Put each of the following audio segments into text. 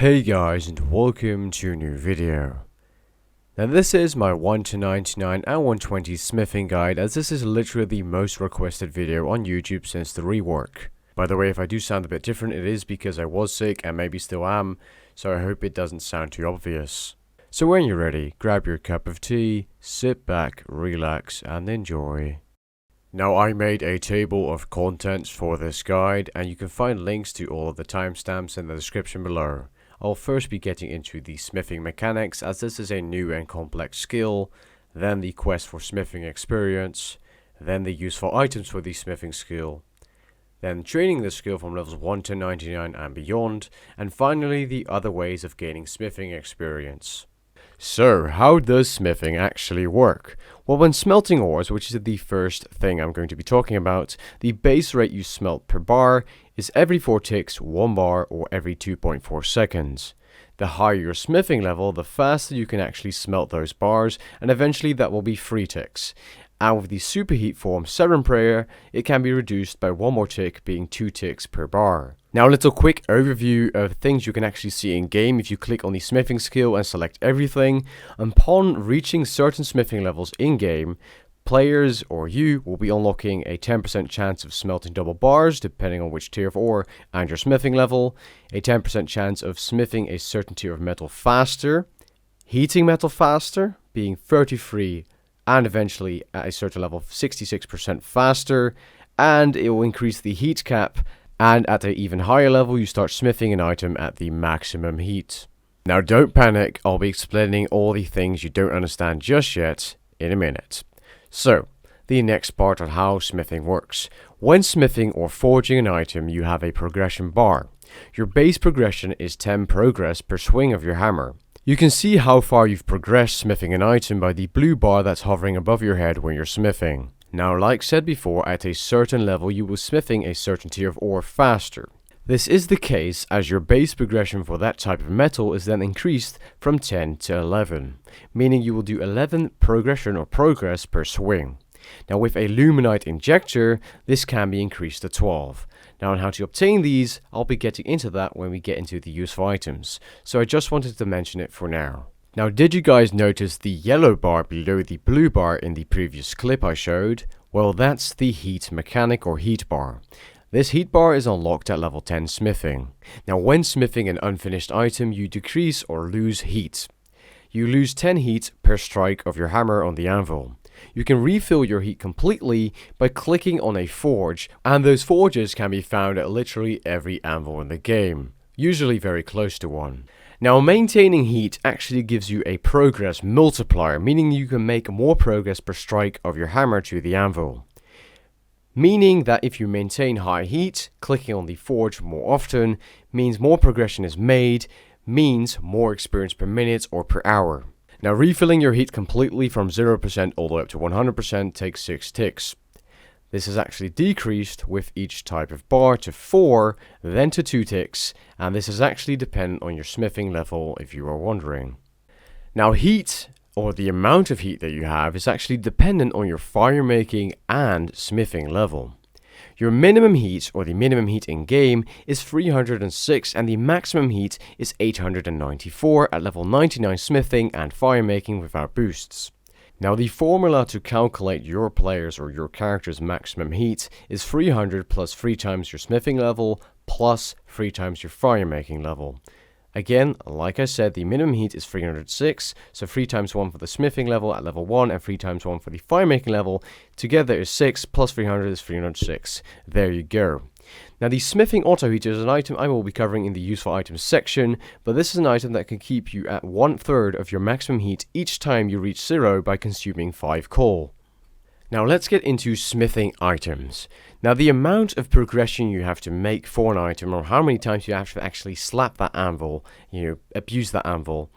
Hey guys, and welcome to a new video. Now this is my 1 to 99 and 120 smithing guide, as this is literally the most requested video on YouTube since the rework. By the way, if I do sound a bit different, it is because I was sick and maybe still am, so I hope it doesn't sound too obvious. So when you're ready, grab your cup of tea, sit back, relax and enjoy. Now I made a table of contents for this guide, and you can find links to all of the timestamps in the description below. I'll first be getting into the smithing mechanics, as this is a new and complex skill, then the quest for smithing experience, then the useful items for the smithing skill, then training the skill from levels 1 to 99 and beyond, and finally the other ways of gaining smithing experience. So, how does smithing actually work? Well, when smelting ores, which is the first thing I'm going to be talking about, the base rate you smelt per bar is every 4 ticks, 1 bar, or every 2.4 seconds. The higher your smithing level, the faster you can actually smelt those bars, and eventually that will be 3 ticks. And with the superheat form Serum Prayer, it can be reduced by 1 more tick, being 2 ticks per bar. Now a little quick overview of things you can actually see in game. If you click on the smithing skill and select everything, upon reaching certain smithing levels in game, players or you will be unlocking a 10% chance of smelting double bars depending on which tier of ore and your smithing level, a 10% chance of smithing a certain tier of metal faster, heating metal faster, being 33, and eventually at a certain level 66% faster, and it will increase the heat cap, and at an even higher level you start smithing an item at the maximum heat. Now don't panic, I'll be explaining all the things you don't understand just yet in a minute. So, the next part on how smithing works. When smithing or forging an item, you have a progression bar. Your base progression is 10 progress per swing of your hammer. You can see how far you've progressed smithing an item by the blue bar that's hovering above your head when you're smithing. Now, like said before, at a certain level you will smithing a certain tier of ore faster. This is the case as your base progression for that type of metal is then increased from 10 to 11, meaning you will do 11 progression or progress per swing. Now with a luminite injector, this can be increased to 12. Now on how to obtain these, I'll be getting into that when we get into the useful items, so I just wanted to mention it for now. Now did you guys notice the yellow bar below the blue bar in the previous clip I showed? Well, that's the heat mechanic or heat bar. This heat bar is unlocked at level 10 smithing. Now when smithing an unfinished item, you decrease or lose heat. You lose 10 heat per strike of your hammer on the anvil. You can refill your heat completely by clicking on a forge, and those forges can be found at literally every anvil in the game, usually very close to one. Now maintaining heat actually gives you a progress multiplier, meaning you can make more progress per strike of your hammer to the anvil. Meaning that if you maintain high heat, clicking on the forge more often means more progression is made, means more experience per minute or per hour. Now refilling your heat completely from 0% all the way up to 100% takes 6 ticks. This is actually decreased with each type of bar to 4, then to 2 ticks, and this is actually dependent on your smithing level if you are wondering. Now heat, or the amount of heat that you have, is actually dependent on your fire making and smithing level. Your minimum heat, or the minimum heat in game, is 306 and the maximum heat is 894 at level 99 smithing and fire making without boosts. Now the formula to calculate your player's or your character's maximum heat is 300 plus 3 times your smithing level plus 3 times your fire making level. Again, like I said, the minimum heat is 306, so 3 times 1 for the smithing level at level 1 and 3 times 1 for the fire making level together is 6 plus 300 is 306. There you go. Now the smithing auto heater is an item I will be covering in the useful items section, but this is an item that can keep you at 1/3 of your maximum heat each time you reach 0 by consuming 5 coal. Now let's get into smithing items. Now the amount of progression you have to make for an item, or how many times you have to actually slap that anvil, abuse that anvil,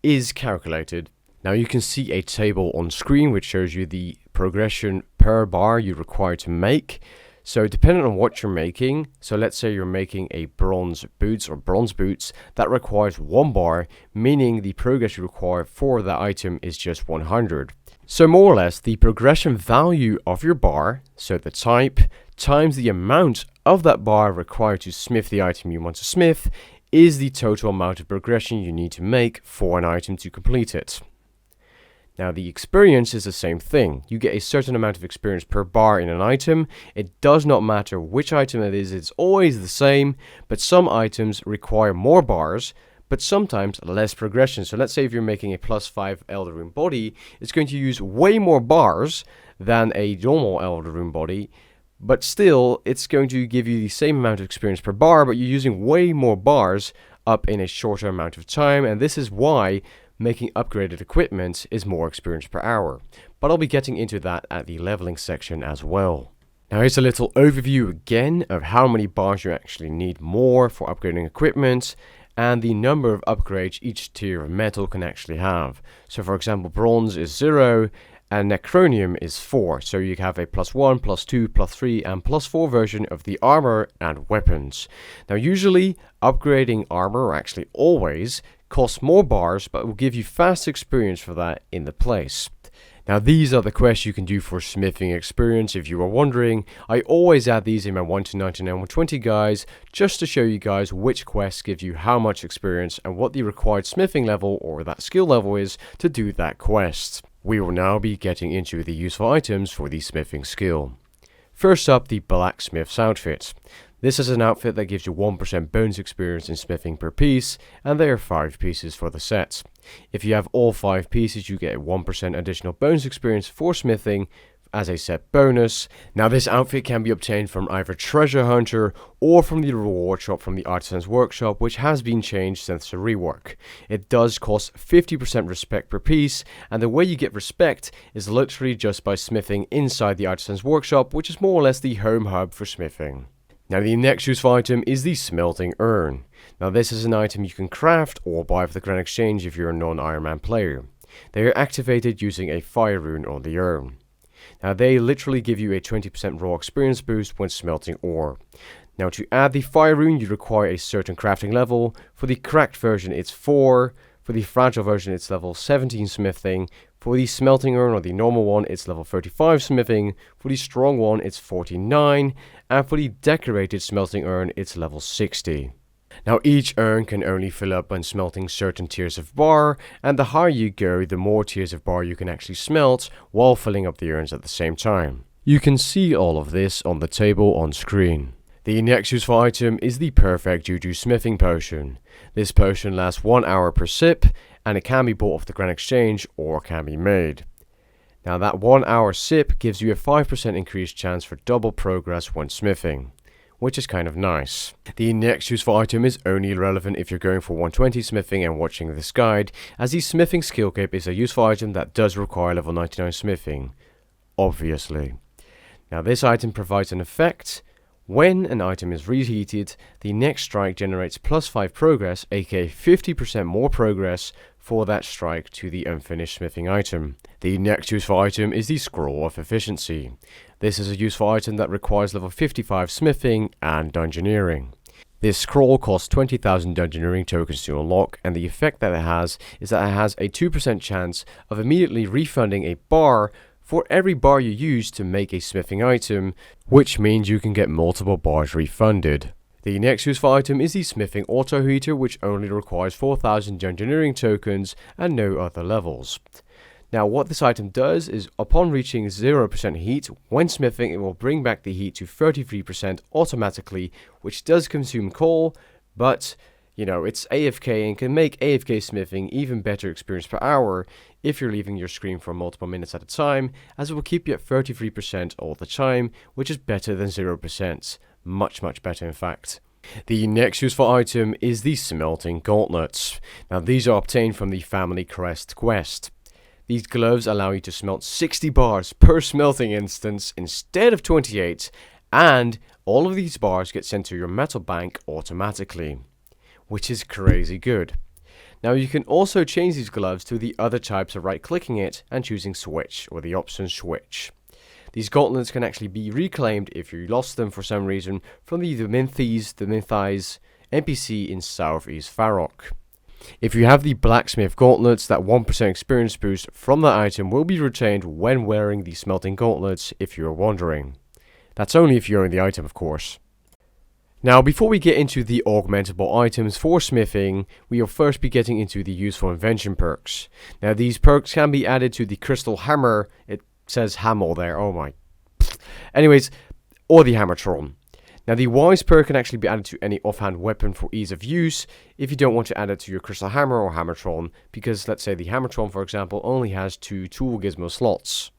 is calculated. Now you can see a table on screen which shows you the progression per bar you require to make. So depending on what you're making, so let's say you're making a bronze boots, that requires 1 bar, meaning the progress you require for that item is just 100. So more or less, the progression value of your bar, so the type, times the amount of that bar required to smith the item you want to smith, is the total amount of progression you need to make for an item to complete it. Now the experience is the same thing. You get a certain amount of experience per bar in an item. It does not matter which item it is, it's always the same, but some items require more bars, but sometimes less progression. So let's say if you're making a +5 Elder Rune body, it's going to use way more bars than a normal Elder Rune body, but still it's going to give you the same amount of experience per bar, but you're using way more bars up in a shorter amount of time, and this is why making upgraded equipment is more experience per hour. But I'll be getting into that at the leveling section as well. Now here's a little overview again of how many bars you actually need more for upgrading equipment, and the number of upgrades each tier of metal can actually have. So for example, bronze is 0 and necronium is 4, so you have a +1, +2, +3 and +4 version of the armor and weapons. Now usually upgrading armor, or actually always, costs more bars, but will give you fast experience for that in the place. Now these are the quests you can do for smithing experience if you are wondering. I always add these in my 1 to 99 120 guides just to show you guys which quests give you how much experience and what the required smithing level or that skill level is to do that quest. We will now be getting into the useful items for the smithing skill. First up, the blacksmith's outfit. This is an outfit that gives you 1% bonus experience in smithing per piece, and there are 5 pieces for the set. If you have all 5 pieces, you get a 1% additional bonus experience for smithing as a set bonus. Now this outfit can be obtained from either Treasure Hunter or from the reward shop from the Artisan's Workshop, which has been changed since the rework. It does cost 50% respect per piece, and the way you get respect is literally just by smithing inside the Artisan's Workshop, which is more or less the home hub for smithing. Now the next useful item is the smelting urn. Now this is an item you can craft or buy for the Grand Exchange if you're a non-Iron Man player. They are activated using a fire rune on the urn. Now they literally give you a 20% raw experience boost when smelting ore. Now to add the fire rune you require a certain crafting level. For the cracked version it's 4, for the fragile version it's level 17 smithing, for the smelting urn or the normal one it's level 35 smithing, for the strong one it's 49, and for the decorated smelting urn it's level 60. Now each urn can only fill up when smelting certain tiers of bar, and the higher you go, the more tiers of bar you can actually smelt while filling up the urns at the same time. You can see all of this on the table on screen. The next useful item is the Perfect Juju Smithing Potion. This potion lasts 1 hour per sip, and it can be bought off the Grand Exchange or can be made. Now that 1 hour sip gives you a 5% increased chance for double progress when smithing, which is kind of nice. The next useful item is only relevant if you're going for 120 smithing and watching this guide, as the smithing skill cape is a useful item that does require level 99 smithing, obviously. Now this item provides an effect. When an item is reheated, the next strike generates +5 progress, aka 50% more progress for that strike to the unfinished smithing item. The next useful item is the Scroll of Efficiency. This is a useful item that requires level 55 smithing and dungeoneering. This scroll costs 20,000 dungeoneering tokens to unlock, and the effect that it has is that it has a 2% chance of immediately refunding a bar for every bar you use to make a smithing item, which means you can get multiple bars refunded. The next useful item is the Smithing Auto Heater, which only requires 4,000 dungeoneering tokens and no other levels. Now what this item does is upon reaching 0% heat, when smithing it will bring back the heat to 33% automatically, which does consume coal, but you know, it's AFK and can make AFK smithing even better experience per hour if you're leaving your screen for multiple minutes at a time, as it will keep you at 33% all the time, which is better than 0%. Much better in fact. The next useful item is the Smelting Gauntlets. Now these are obtained from the Family Crest quest. These gloves allow you to smelt 60 bars per smelting instance instead of 28, and all of these bars get sent to your metal bank automatically, which is crazy good. Now you can also change these gloves to the other types of right clicking it and choosing switch or the option switch. These gauntlets can actually be reclaimed if you lost them for some reason from the Minthais NPC in Southeast Farok. If you have the blacksmith gauntlets, that 1% experience boost from that item will be retained when wearing the smelting gauntlets if you are wondering. That's only if you own the item, of course. Now, before we get into the augmentable items for smithing, we will first be getting into the useful invention perks. Now, these perks can be added to the crystal hammer. It says hammer there, oh my. Anyways, or the hammertron. Now, the wise perk can actually be added to any offhand weapon for ease of use if you don't want to add it to your crystal hammer or hammertron, because let's say the hammertron, for example, only has 2 tool gizmo slots.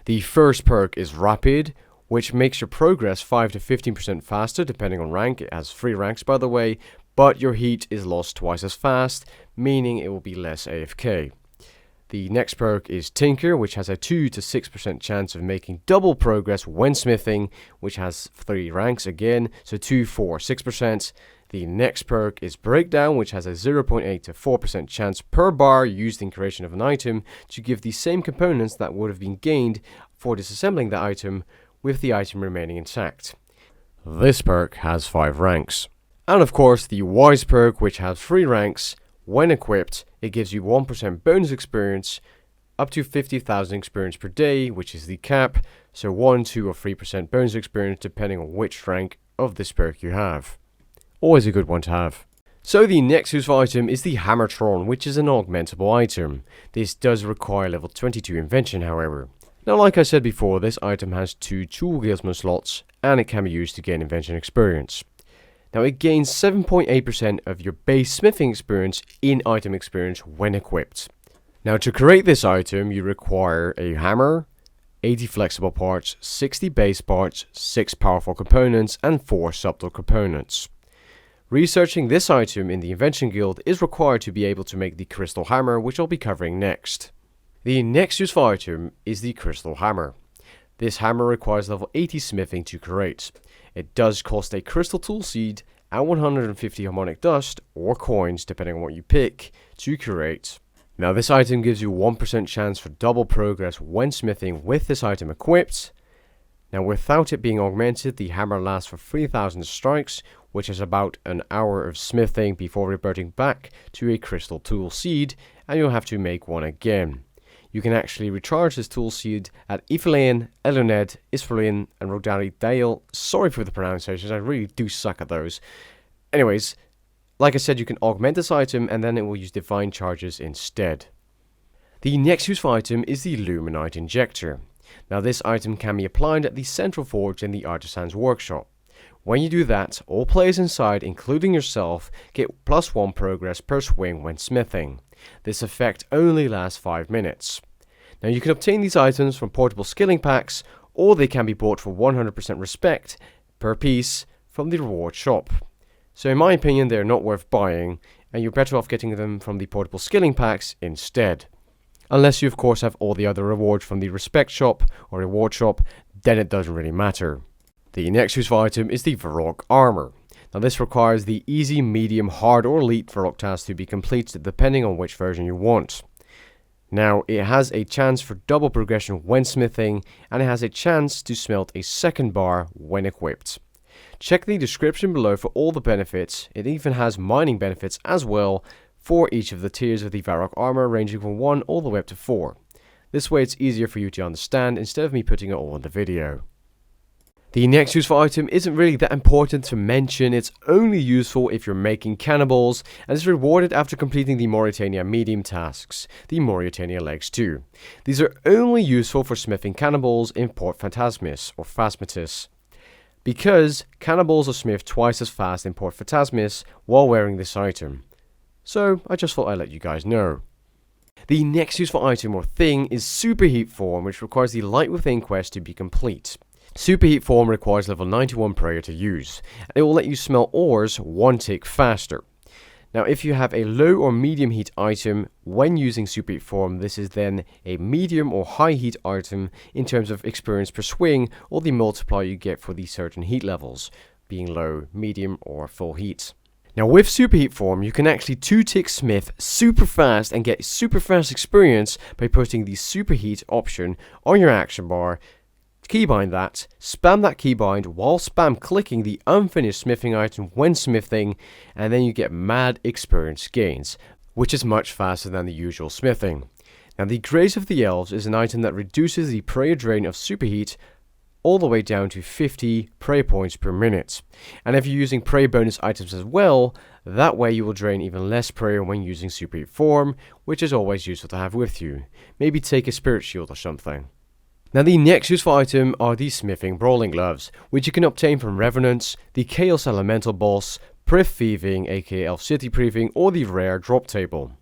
The first perk is rapid, which makes your progress 5 to 15% faster depending on rank. It has 3 ranks, by the way, but your heat is lost twice as fast, meaning it will be less AFK. The next perk is Tinker, which has a 2 to 6% chance of making double progress when smithing, which has 3 ranks again, so 2, 4, 6%. The next perk is Breakdown, which has a 0.8 to 4% chance per bar used in creation of an item to give the same components that would have been gained for disassembling the item, with the item remaining intact. This perk has 5 ranks. And of course, the Wise perk, which has 3 ranks. When equipped, it gives you 1% bonus experience, up to 50,000 experience per day, which is the cap, so 1, 2 or 3% bonus experience depending on which rank of this perk you have. Always a good one to have. So the next useful item is the Hammertron, which is an augmentable item. This does require level 22 invention, however. Now, like I said before, this item has 2 tool gizmo slots, and it can be used to gain invention experience. Now, it gains 7.8% of your base smithing experience in item experience when equipped. Now, to create this item, you require a hammer, 80 flexible parts, 60 base parts, 6 powerful components, and 4 subtle components. Researching this item in the Invention Guild is required to be able to make the Crystal Hammer, which I'll be covering next. The next useful item is the Crystal Hammer. This hammer requires level 80 smithing to create. It does cost a crystal tool seed and 150 harmonic dust, or coins depending on what you pick, to create. Now, this item gives you 1% chance for double progress when smithing with this item equipped. Now, without it being augmented, the hammer lasts for 3000 strikes, which is about an hour of smithing before reverting back to a crystal tool seed, and you'll have to make one again. You can actually recharge this tool seed at Ifalain, Eluned, Isfalin, and Rodari Dale. Sorry for the pronunciations, I really do suck at those. Anyways, like I said, you can augment this item and then it will use divine charges instead. The next useful item is the Luminite Injector. Now, this item can be applied at the central forge in the Artisan's Workshop. When you do that, all players inside, including yourself, get +1 progress per swing when smithing. This effect only lasts 5 minutes. Now, you can obtain these items from portable skilling packs, or they can be bought for 100% respect per piece from the reward shop. So in my opinion, they're not worth buying, and you're better off getting them from the portable skilling packs instead. Unless you of course have all the other rewards from the respect shop or reward shop, then it doesn't really matter. The next useful item is the Varrock Armor. Now, this requires the easy, medium, hard or elite Varrock task to be completed depending on which version you want. Now, it has a chance for double progression when smithing, and it has a chance to smelt a second bar when equipped. Check the description below for all the benefits. It even has mining benefits as well for each of the tiers of the Varrock Armor, ranging from 1 all the way up to 4. This way it's easier for you to understand instead of me putting it all in the video. The next useful item isn't really that important to mention. It's only useful if you're making cannibals, and is rewarded after completing the Mauritania medium tasks, the Mauritania legs 2. These are only useful for smithing cannibals in Port Phantasmis or Phasmatis, because cannibals are smithed twice as fast in Port Phantasmis while wearing this item. So I just thought I'd let you guys know. The next useful item or thing is Superheat Form, which requires the Light Within quest to be complete. Superheat Form requires level 91 prayer to use. It will let you smelt ores 1 tick faster. Now, if you have a low or medium heat item when using Superheat Form, this is then a medium or high heat item in terms of experience per swing, or the multiplier you get for the certain heat levels, being low, medium, or full heat. Now, with Superheat Form, you can actually 2-tick smith super fast and get super fast experience by putting the Superheat option on your action bar. Keybind that, spam that keybind while spam clicking the unfinished smithing item when smithing, and then you get mad experience gains, which is much faster than the usual smithing. Now, the Grace of the Elves is an item that reduces the prayer drain of superheat all the way down to 50 prayer points per minute. And if you're using prayer bonus items as well, that way you will drain even less prayer when using Super Form, which is always useful to have with you. Maybe take a spirit shield or something. Now the next useful item are the smithing brawling gloves, which you can obtain from Revenants, the Chaos Elemental boss, Priv Thieving, aka Elf City Priving, or the rare drop table.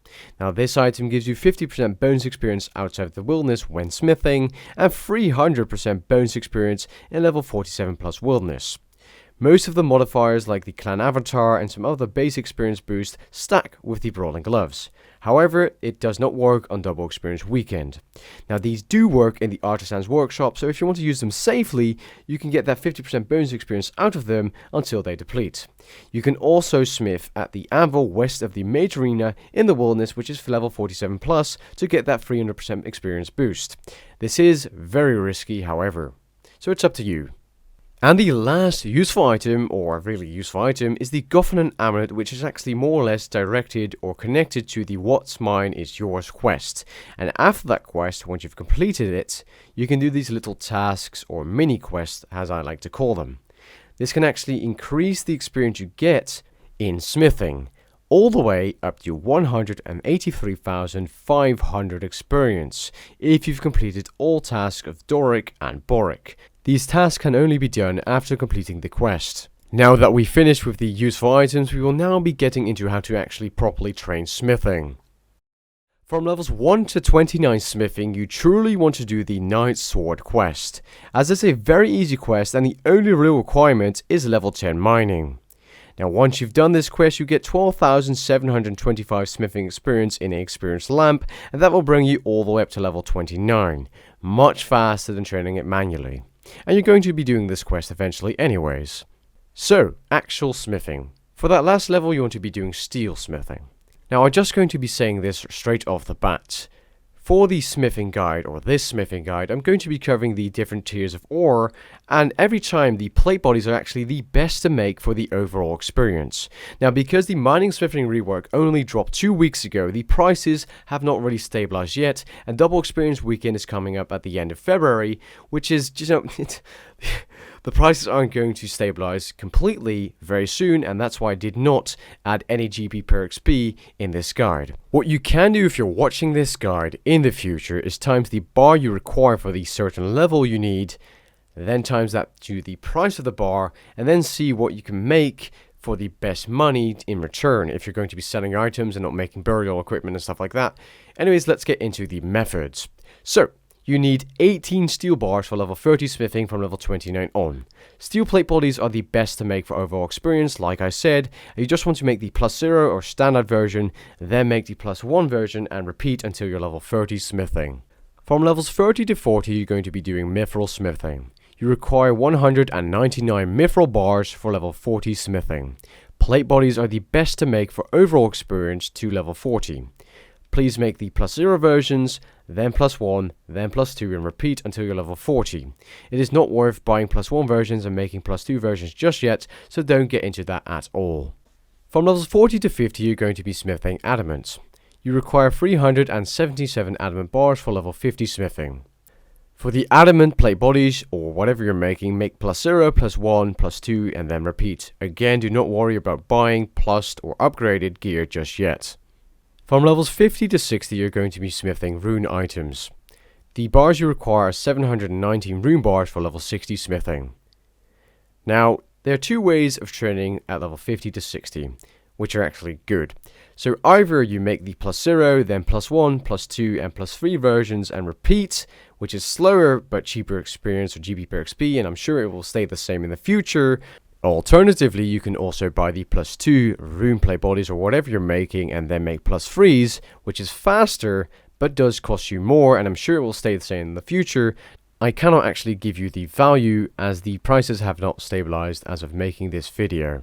Now this item gives you 50% bonus experience outside of the wilderness when smithing, and 300% bonus experience in level 47 plus wilderness. Most of the modifiers like the clan avatar and some other base experience boost stack with the brawling gloves. However, it does not work on double experience weekend. Now these do work in the artisan's workshop, so if you want to use them safely, you can get that 50% bonus experience out of them until they deplete. You can also smith at the anvil west of the mage arena in the wilderness, which is for level 47 plus, to get that 300% experience boost. This is very risky, however, so it's up to you. And the last useful item, or really useful item, is the Governance Amulet, which is actually more or less directed or connected to the What's Mine is Yours quest. And after that quest, once you've completed it, you can do these little tasks or mini quests, as I like to call them. This can actually increase the experience you get in smithing, all the way up to 183,500 experience if you've completed all tasks of Doric and Boric. These tasks can only be done after completing the quest. Now that we've finished with the useful items, we will now be getting into how to actually properly train smithing. From levels 1 to 29 smithing, you truly want to do the Knight's Sword quest, as it's a very easy quest and the only real requirement is level 10 mining. Now once you've done this quest, you get 12,725 smithing experience in an experience lamp, and that will bring you all the way up to level 29, much faster than training it manually. And you're going to be doing this quest eventually anyways. So, actual smithing. For that last level you want to be doing steel smithing. Now I'm just going to be saying this straight off the bat. For the smithing guide, or this smithing guide, I'm going to be covering the different tiers of ore, and every time the plate bodies are actually the best to make for the overall experience. Now because the mining smithing rework only dropped 2 weeks ago, the prices have not really stabilized yet, and double experience weekend is coming up at the end of February, which is, you know, the prices aren't going to stabilize completely very soon, and that's why I did not add any GP per XP in this guide. What you can do if you're watching this guide in the future is times the bar you require for the certain level you need, then times that to the price of the bar, and then see what you can make for the best money in return if you're going to be selling items and not making burial equipment and stuff like that. Anyways, let's get into the methods. So, you need 18 steel bars for level 30 smithing from level 29 on. Steel plate bodies are the best to make for overall experience, like I said. You just want to make the +0 or standard version, then make the +1 version and repeat until you're level 30 smithing. From levels 30 to 40 you're going to be doing mithril smithing. You require 199 mithril bars for level 40 smithing. Plate bodies are the best to make for overall experience to level 40. Please make the +0 versions, then +1, then +2 and repeat until you're level 40. It is not worth buying +1 versions and making +2 versions just yet, so don't get into that at all. From levels 40 to 50 you're going to be smithing adamant. You require 377 adamant bars for level 50 smithing. For the adamant plate bodies, or whatever you're making, make +0, +1, +2 and then repeat. Again, do not worry about buying plussed or upgraded gear just yet. From levels 50 to 60 you're going to be smithing rune items. The bars you require are 719 rune bars for level 60 smithing. Now, there are two ways of training at level 50 to 60, which are actually good. So either you make the +0, then +1, +2 and +3 versions and repeat, which is slower but cheaper experience or GP per XP, and I'm sure it will stay the same in the future. Alternatively, you can also buy the +2 rune plate bodies or whatever you're making and then make +3s, which is faster but does cost you more, and I'm sure it will stay the same in the future. I cannot actually give you the value as the prices have not stabilized as of making this video.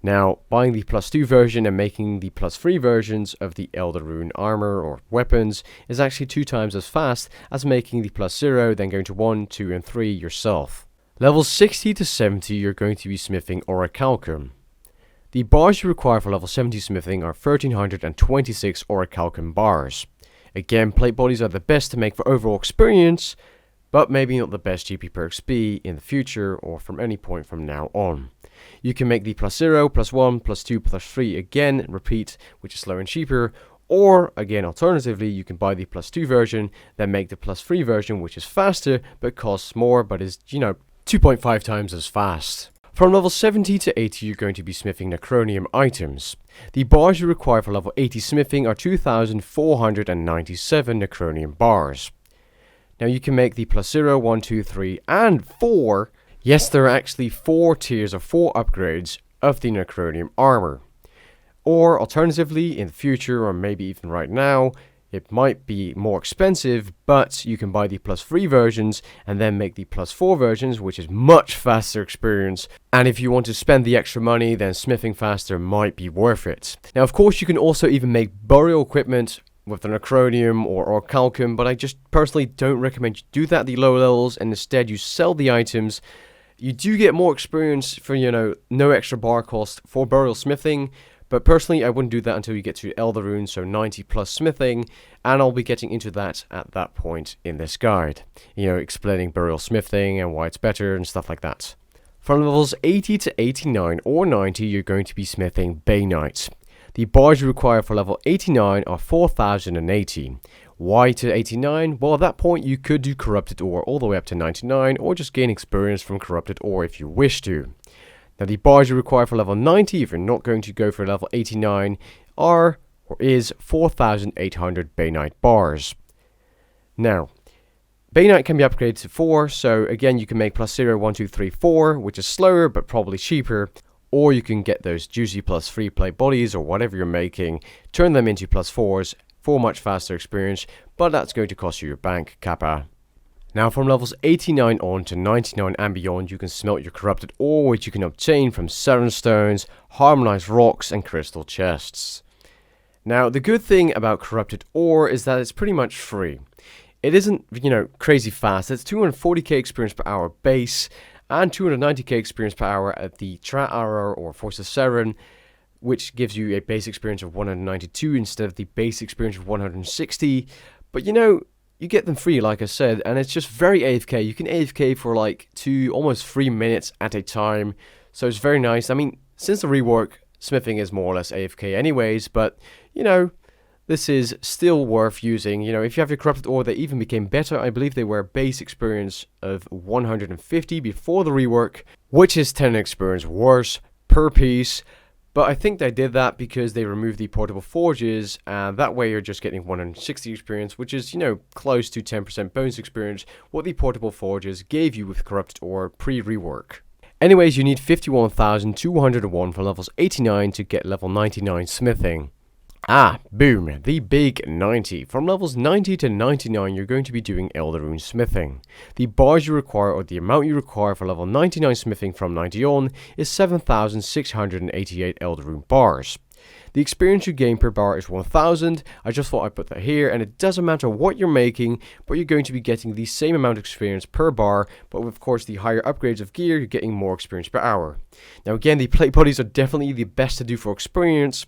Now, buying the +2 version and making the +3 versions of the Elder Rune armor or weapons is actually 2 times as fast as making the +0, then going to 1, 2 and 3 yourself. Levels 60 to 70 you're going to be smithing orichalcum. The bars you require for level 70 smithing are 1326 orichalcum bars. Again, plate bodies are the best to make for overall experience, but maybe not the best GP perks be in the future or from any point from now on. You can make the +0, +1, +2, +3 again and repeat, which is slower and cheaper, or again alternatively you can buy the +2 version, then make the +3 version, which is faster but costs more but is 2.5 times as fast. From level 70 to 80 you're going to be smithing necronium items. The bars you require for level 80 smithing are 2,497 necronium bars. Now you can make the +0, 1, 2, 3 and 4. Yes, there are actually 4 tiers of 4 upgrades of the necronium armor. Or alternatively, in the future, or maybe even right now, it might be more expensive, but you can buy the +3 versions and then make the +4 versions, which is much faster experience. And if you want to spend the extra money, then smithing faster might be worth it. Now, of course, you can also even make burial equipment with the necronium or orichalcum, but I just personally don't recommend you do that at the low levels, and instead you sell the items. You do get more experience for, no extra bar cost for burial smithing, but personally I wouldn't do that until you get to Elder Rune, so 90 plus smithing, and I'll be getting into that at that point in this guide. Explaining burial smithing and why it's better and stuff like that. From levels 80 to 89 or 90 you're going to be smithing Bay Knight. The bars you require for level 89 are 4,080. Why to 89? Well, at that point you could do Corrupted Ore all the way up to 99, or just gain experience from Corrupted Ore if you wish to. Now the bars you require for level 90, if you're not going to go for level 89, is 4,800 Bay Knight bars. Now, Bay Knight can be upgraded to 4, so again you can make +0, 1, 2, 3, 4, which is slower but probably cheaper. Or you can get those juicy +3 plate bodies or whatever you're making, turn them into +4s for much faster experience, but that's going to cost you your bank, kappa. Now from levels 89 on to 99 and beyond, you can smelt your corrupted ore, which you can obtain from Severn Stones, Harmonized Rocks and Crystal Chests. Now the good thing about corrupted ore is that it's pretty much free. It isn't, crazy fast. It's 240k experience per hour base, and 290k experience per hour at the Tra Arrow or Force of Severn, which gives you a base experience of 192 instead of the base experience of 160. But you get them free, like I said, and it's just very AFK. You can AFK for like 2, almost 3 minutes at a time, so it's very nice. I mean, since the rework, smithing is more or less AFK anyways, but this is still worth using. If you have your corrupted ore, they even became better. I believe they were base experience of 150 before the rework, which is 10 experience worse per piece. But I think they did that because they removed the portable forges, and that way you're just getting 160 experience, which is, close to 10% bonus experience, what the portable forges gave you with corrupted ore pre-rework. Anyways, you need 51,201 for levels 89 to get level 99 smithing. Boom, the big 90. From levels 90 to 99, you're going to be doing Elder Rune smithing. The bars you require, or the amount you require for level 99 smithing from 90 on, is 7,688 Elder Rune bars. The experience you gain per bar is 1,000. I just thought I'd put that here, and it doesn't matter what you're making, but you're going to be getting the same amount of experience per bar, but of course the higher upgrades of gear, you're getting more experience per hour. Now again, the plate bodies are definitely the best to do for experience,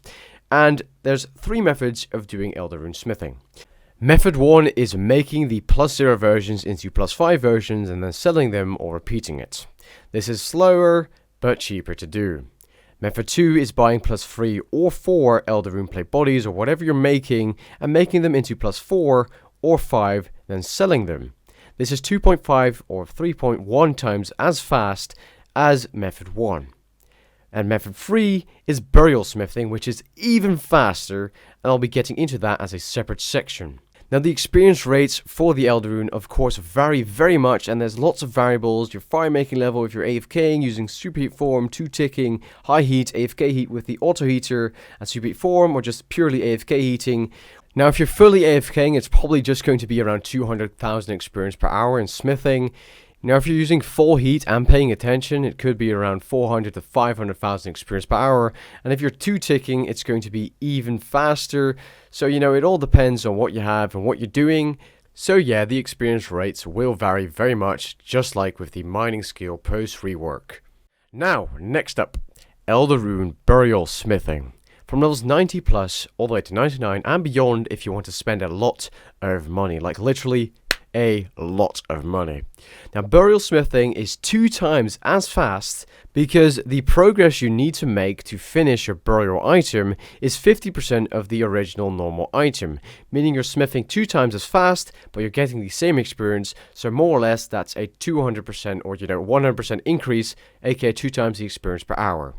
and there's 3 methods of doing Elder Rune smithing. Method 1 is making the +0 versions into +5 versions and then selling them or repeating it. This is slower but cheaper to do. Method 2 is buying +3 or 4 Elder Rune plate bodies or whatever you're making and making them into +4 or 5, then selling them. This is 2.5 or 3.1 times as fast as method 1. And method 3 is burial smithing, which is even faster, and I'll be getting into that as a separate section. Now the experience rates for the Elder Rune of course vary very much, and there's lots of variables. Your fire making level if you're AFKing using superheat form, 2 ticking, high heat, AFK heat with the auto heater, and superheat form, or just purely AFK heating. Now if you're fully AFKing, it's probably just going to be around 200,000 experience per hour in smithing. Now if you're using full heat and paying attention, it could be around 400 to 500,000 experience per hour, and if you're 2 ticking, it's going to be even faster. So it all depends on what you have and what you're doing. So yeah, the experience rates will vary very much, just like with the mining skill post rework. Now, next up, Elder Rune burial smithing. From levels 90 plus all the way to 99 and beyond if you want to spend a lot of money, like literally a lot of money. Now, burial smithing is 2 times as fast because the progress you need to make to finish your burial item is 50% of the original normal item, meaning you're smithing 2 times as fast, but you're getting the same experience. So more or less, that's a 200% or 100% increase, aka 2 times the experience per hour.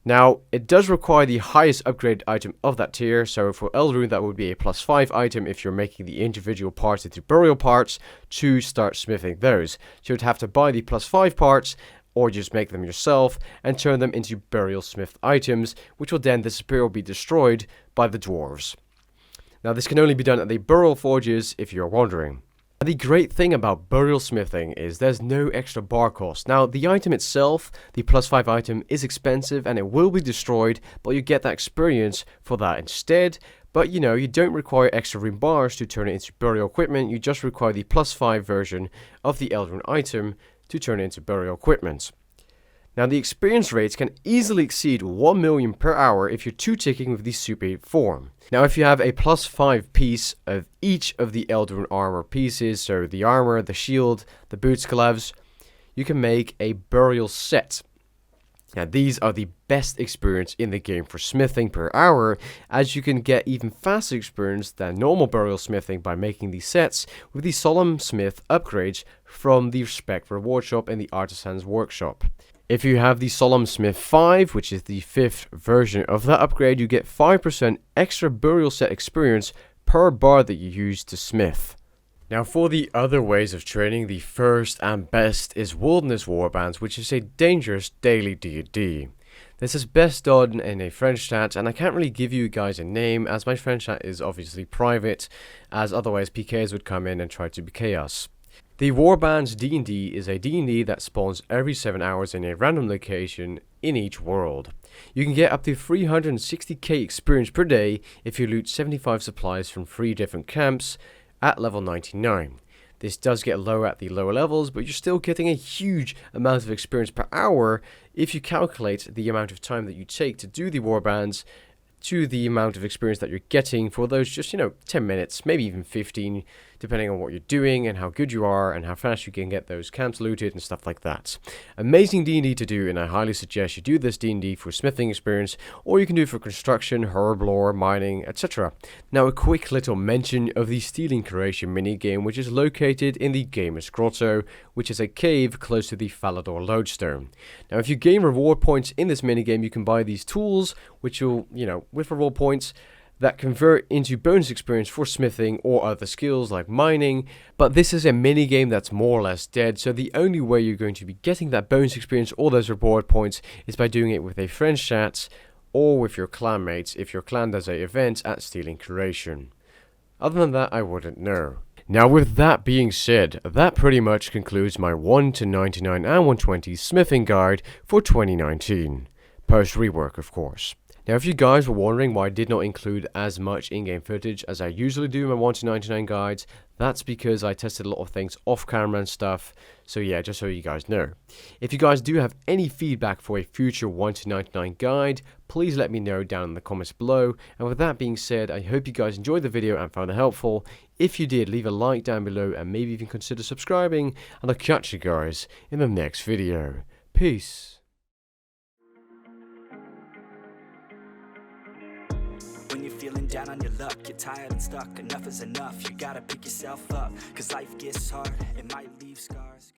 Now, it does require the highest upgraded item of that tier, so for Elrune that would be a +5 item if you're making the individual parts into burial parts to start smithing those. So you'd have to buy the +5 parts, or just make them yourself and turn them into burial smith items, which will then disappear or be destroyed by the dwarves. Now, this can only be done at the burial forges if you're wondering. The great thing about burial smithing is there's no extra bar cost. Now, the item itself, the +5 item, is expensive and it will be destroyed, but you get that experience for that instead. But you don't require extra rune bars to turn it into burial equipment, you just require the +5 version of the Elrune item to turn it into burial equipment. Now, the experience rates can easily exceed 1 million per hour if you're 2-ticking with the Super 8 form. Now, if you have a +5 piece of each of the Elrune armor pieces, so the armor, the shield, the boots, gloves, you can make a burial set. Now, these are the best experience in the game for smithing per hour, as you can get even faster experience than normal burial smithing by making these sets with the Solemn Smith upgrades from the Respect Reward shop in the Artisan's Workshop. If you have the Solemn Smith 5, which is the 5th version of that upgrade, you get 5% extra burial set experience per bar that you use to smith. Now, for the other ways of training, the first and best is Wilderness Warbands, which is a dangerous daily D&D. This is best done in a French chat, and I can't really give you guys a name as my French chat is obviously private, as otherwise PKs would come in and try to PK us. The Warbands D&D is a D&D that spawns every 7 hours in a random location in each world. You can get up to 360k experience per day if you loot 75 supplies from 3 different camps at level 99. This does get lower at the lower levels, but you're still getting a huge amount of experience per hour if you calculate the amount of time that you take to do the Warbands to the amount of experience that you're getting for those just 10 minutes, maybe even 15, depending on what you're doing and how good you are and how fast you can get those camps looted and stuff like that. Amazing D&D to do, and I highly suggest you do this D&D for smithing experience, or you can do it for construction, herb lore, mining, etc. Now, a quick little mention of the Stealing Creation minigame, which is located in the Gamer's Grotto, which is a cave close to the Falador Lodestone. Now, if you gain reward points in this minigame, you can buy these tools, which will, with reward points, that convert into bonus experience for smithing or other skills like mining, but this is a mini game that's more or less dead, so the only way you're going to be getting that bonus experience or those reward points is by doing it with a friend's chat or with your clanmates if your clan does a event at Stealing Creation. Other than that, I wouldn't know. Now, with that being said, that pretty much concludes my 1 to 99 and 120 smithing guide for 2019. Post rework, of course. Now, if you guys were wondering why I did not include as much in-game footage as I usually do in my 1 to 99 guides, that's because I tested a lot of things off camera and stuff, so yeah, just so you guys know. If you guys do have any feedback for a future 1 to 99 guide, please let me know down in the comments below, and with that being said, I hope you guys enjoyed the video and found it helpful. If you did, leave a like down below and maybe even consider subscribing, and I'll catch you guys in the next video. Peace. When you're feeling down on your luck, you're tired and stuck, enough is enough. You gotta pick yourself up, cause life gets hard, it might leave scars.